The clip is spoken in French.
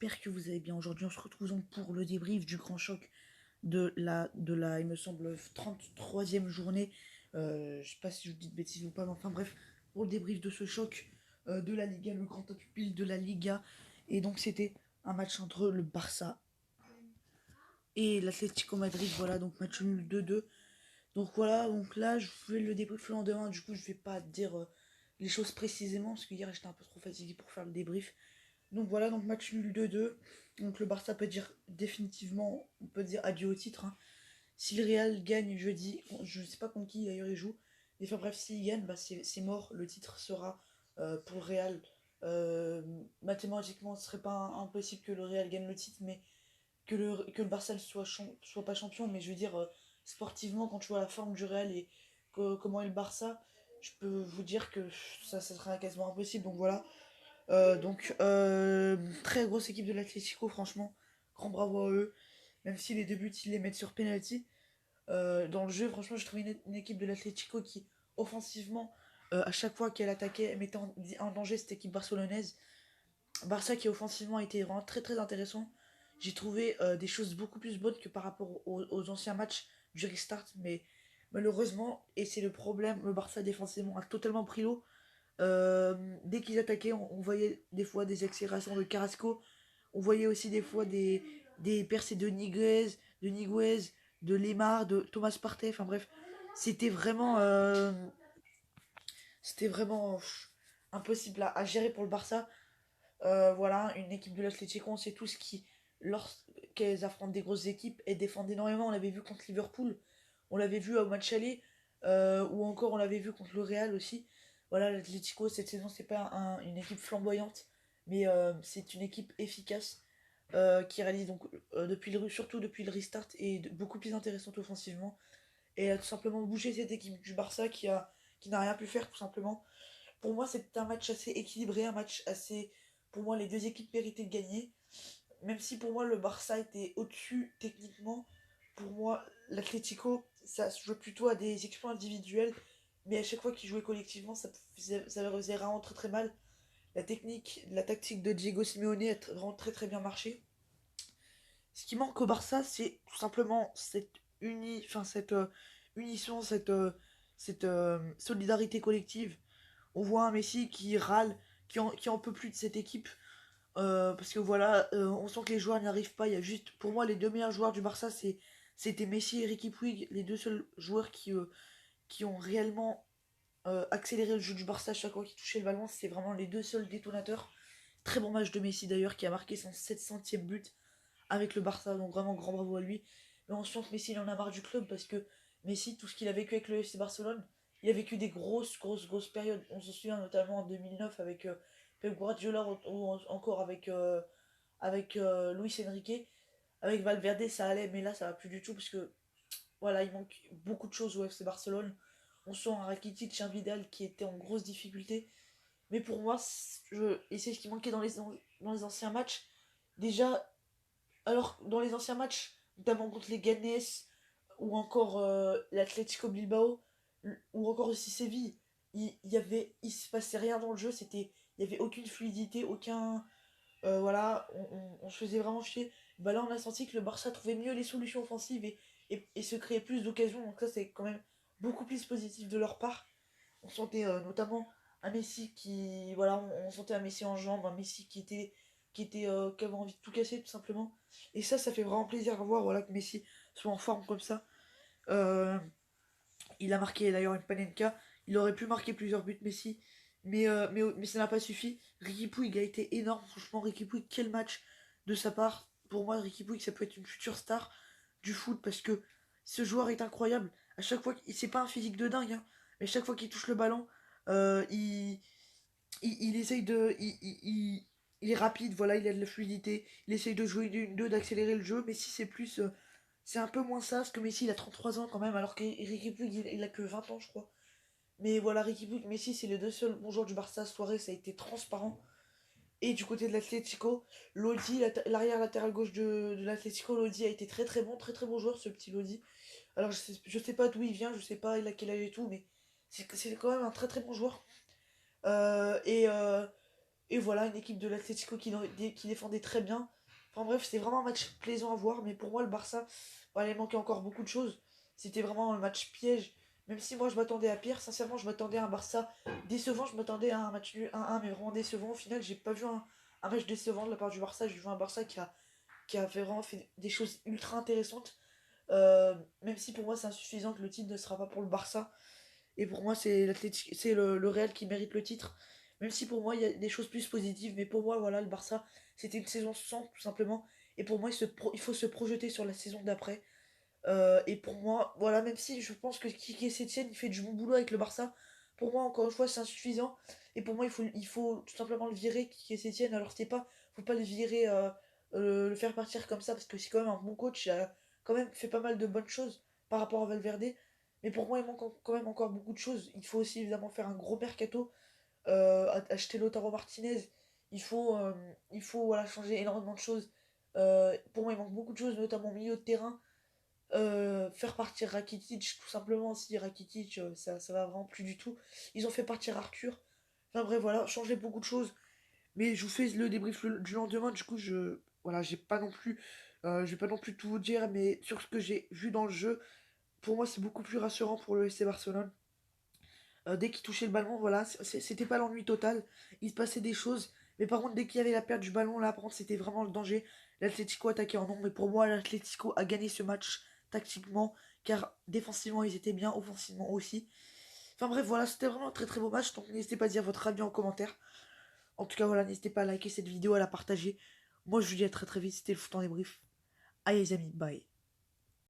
j'espère que vous allez bien. Aujourd'hui, on se retrouve donc pour le débrief du grand choc il me semble, 33e journée. Je sais pas si je vous dis de bêtises ou pas, mais enfin bref, pour le débrief de ce choc de la Liga, le grand top pupille de la Liga. Et donc, c'était un match entre le Barça et l'Atlético Madrid. Voilà, donc match nul 2-2. Donc voilà, donc là, je vais le débrief le lendemain. Du coup, je vais pas dire les choses précisément, parce que hier, j'étais un peu trop fatigué pour faire le débrief. Donc voilà, donc match nul 2-2. Donc le Barça peut dire définitivement, on peut dire adieu au titre, hein. Si le Real gagne jeudi, je ne sais pas contre qui d'ailleurs il joue, mais enfin bref, s'il gagne, bah c'est mort, le titre sera pour le Real. Mathématiquement, ce serait pas impossible que le Real gagne le titre, mais que le Barça ne soit pas champion, mais je veux dire, sportivement, quand tu vois la forme du Real et comment est le Barça, je peux vous dire que ça sera quasiment impossible. Donc voilà, très grosse équipe de l'Atlético, franchement. Grand bravo à eux. Même si les deux buts, ils les mettent sur penalty. Dans le jeu, franchement, j'ai trouvé une équipe de l'Atlético qui, offensivement, à chaque fois qu'elle attaquait, elle mettait en danger cette équipe barcelonaise. Barça qui, offensivement, a été vraiment très très intéressant. J'ai trouvé des choses beaucoup plus bonnes que par rapport aux anciens matchs du restart. Mais malheureusement, et c'est le problème, le Barça défensivement a totalement pris l'eau. Dès qu'ils attaquaient, on voyait des fois des accélérations de Carrasco. On voyait aussi des fois des percées de Niguez, de Lemar, de Thomas Partey. Enfin bref, c'était vraiment, euh, c'était vraiment impossible à gérer pour le Barça. Voilà, une équipe de l'Atlético, on sait tous qui, lorsqu'elles affrontent des grosses équipes, elles défendent énormément. On l'avait vu contre Liverpool, on l'avait vu au match aller, ou encore on l'avait vu contre le Real aussi. Voilà, l'Atlético cette saison, c'est pas une équipe flamboyante, mais c'est une équipe efficace qui réalise donc surtout depuis le restart et beaucoup plus intéressante offensivement. Et a tout simplement bougé cette équipe du Barça qui n'a rien pu faire tout simplement. Pour moi, c'est un match assez équilibré, un match assez. Pour moi, les deux équipes méritaient de gagner. Même si pour moi, le Barça était au-dessus techniquement, pour moi, l'Atlético, ça se jouait plutôt à des exploits individuels. Mais à chaque fois qu'ils jouaient collectivement, ça faisait vraiment très très mal. La technique, la tactique de Diego Simeone a vraiment très très bien marché. Ce qui manque au Barça, c'est tout simplement cette unisson, cette solidarité collective. On voit un Messi qui râle, qui en peut plus de cette équipe. Parce que voilà, on sent que les joueurs n'y arrivent pas. Il y a juste, pour moi, les deux meilleurs joueurs du Barça, c'était Messi et Ricky Puig, les deux seuls joueurs qui ont réellement accéléré le jeu du Barça chaque fois qu'ils touchaient le ballon. C'est vraiment les deux seuls détonateurs. Très bon match de Messi d'ailleurs, qui a marqué son 700e but avec le Barça, donc vraiment grand bravo à lui. Mais on sent que Messi il en a marre du club parce que Messi, tout ce qu'il a vécu avec le FC Barcelone, il a vécu des grosses périodes. On se souvient notamment en 2009 avec Pep Guardiola ou encore avec Luis Enrique. Avec Valverde, ça allait, mais là, ça va plus du tout parce que voilà, il manque beaucoup de choses au FC Barcelone. On sent un Rakitic, un Vidal qui était en grosse difficulté. Mais pour moi, et c'est ce qui manquait dans les anciens matchs. Déjà, alors, dans les anciens matchs, notamment contre les Ganes ou encore l'Atlético Bilbao, ou encore aussi Séville, il se passait rien dans le jeu, il y avait aucune fluidité, voilà, on se faisait vraiment chier. Bah là, on a senti que le Barça trouvait mieux les solutions offensives et se créait plus d'occasions, donc ça, c'est quand même beaucoup plus positif de leur part. On sentait notamment un Messi voilà, on sentait un Messi en jambes, un Messi qui avait envie de tout casser tout simplement. Et ça fait vraiment plaisir à voir, voilà, que Messi soit en forme comme ça. Euh, il a marqué d'ailleurs une Panenka. Il aurait pu marquer plusieurs buts Messi, mais ça n'a pas suffi. Ricky Puig a été énorme, franchement. Ricky Puig, quel match de sa part. Pour moi, Ricky Puig, ça peut être une future star du foot parce que ce joueur est incroyable. À chaque fois, c'est pas un physique de dingue, hein, mais chaque fois qu'il touche le ballon, euh, il, il essaye de. Il est rapide, voilà, il a de la fluidité. Il essaye de jouer d'une, deux, d'accélérer le jeu. Messi, c'est plus. C'est un peu moins ça, parce que Messi, il a 33 ans quand même, alors qu'Eric Puig, il a que 20 ans, je crois. Mais voilà, Ricky Puig, Messi, c'est les deux seuls bons joueurs du Barça. Cette soirée, ça a été transparent. Et du côté de l'Atlético, Lodi, l'arrière latéral gauche de l'Atlético, Lodi a été très très très bon joueur, ce petit Lodi. Alors, je sais pas d'où il vient, je sais pas il a quel âge et tout, mais c'est quand même un très très bon joueur. Euh, et, euh, et voilà, une équipe de l'Atlético qui défendait très bien. Enfin bref, c'était vraiment un match plaisant à voir, mais pour moi, le Barça, voilà, il manquait encore beaucoup de choses. C'était vraiment un match piège. Même si moi je m'attendais à pire, sincèrement, je m'attendais à un Barça décevant, je m'attendais à un match nul 1-1, mais vraiment décevant. Au final, j'ai pas vu un match décevant de la part du Barça. J'ai vu un Barça qui a vraiment fait des choses ultra intéressantes. Même si pour moi c'est insuffisant, que le titre ne sera pas pour le Barça. Et pour moi, c'est le Real qui mérite le titre. Même si pour moi, il y a des choses plus positives. Mais pour moi, voilà, le Barça, c'était une saison sans, tout simplement. Et pour moi, il faut se projeter sur la saison d'après. Et pour moi, voilà, même si je pense que Kike Setien, il fait du bon boulot avec le Barça, pour moi, encore une fois, c'est insuffisant. Et pour moi, il faut tout simplement le virer, Kike Setien. Alors, c'est pas, faut pas le virer, le faire partir comme ça, parce que c'est quand même un bon coach. Il a quand même fait pas mal de bonnes choses par rapport à Valverde. Mais pour moi, il manque quand même encore beaucoup de choses. Il faut aussi évidemment faire un gros mercato, acheter Lautaro Martinez. Il faut voilà, changer énormément de choses. Pour moi, il manque beaucoup de choses, notamment au milieu de terrain. Faire partir Rakitic, tout simplement. Si Rakitic, ça va vraiment plus du tout. Ils ont fait partir Arthur. Enfin bref, voilà, changer beaucoup de choses. Mais je vous fais le débrief du lendemain. Du coup, voilà, j'ai pas non plus, je vais pas non plus tout vous dire, mais sur ce que j'ai vu dans le jeu, pour moi, c'est beaucoup plus rassurant pour le FC Barcelone. Dès qu'il touchait le ballon, voilà, c'était pas l'ennui total. Il se passait des choses. Mais par contre, dès qu'il y avait la perte du ballon, là, par contre, c'était vraiment le danger. L'Atlético attaquait en nombre. Mais pour moi, l'Atlético a gagné ce match tactiquement. Car défensivement, ils étaient bien, offensivement aussi. Enfin bref, voilà, c'était vraiment un très très beau match. Donc n'hésitez pas à dire votre avis en commentaire. En tout cas, voilà, n'hésitez pas à liker cette vidéo, à la partager. Moi, je vous dis à très très vite. C'était le foot en débrief. Allez les amis, bye.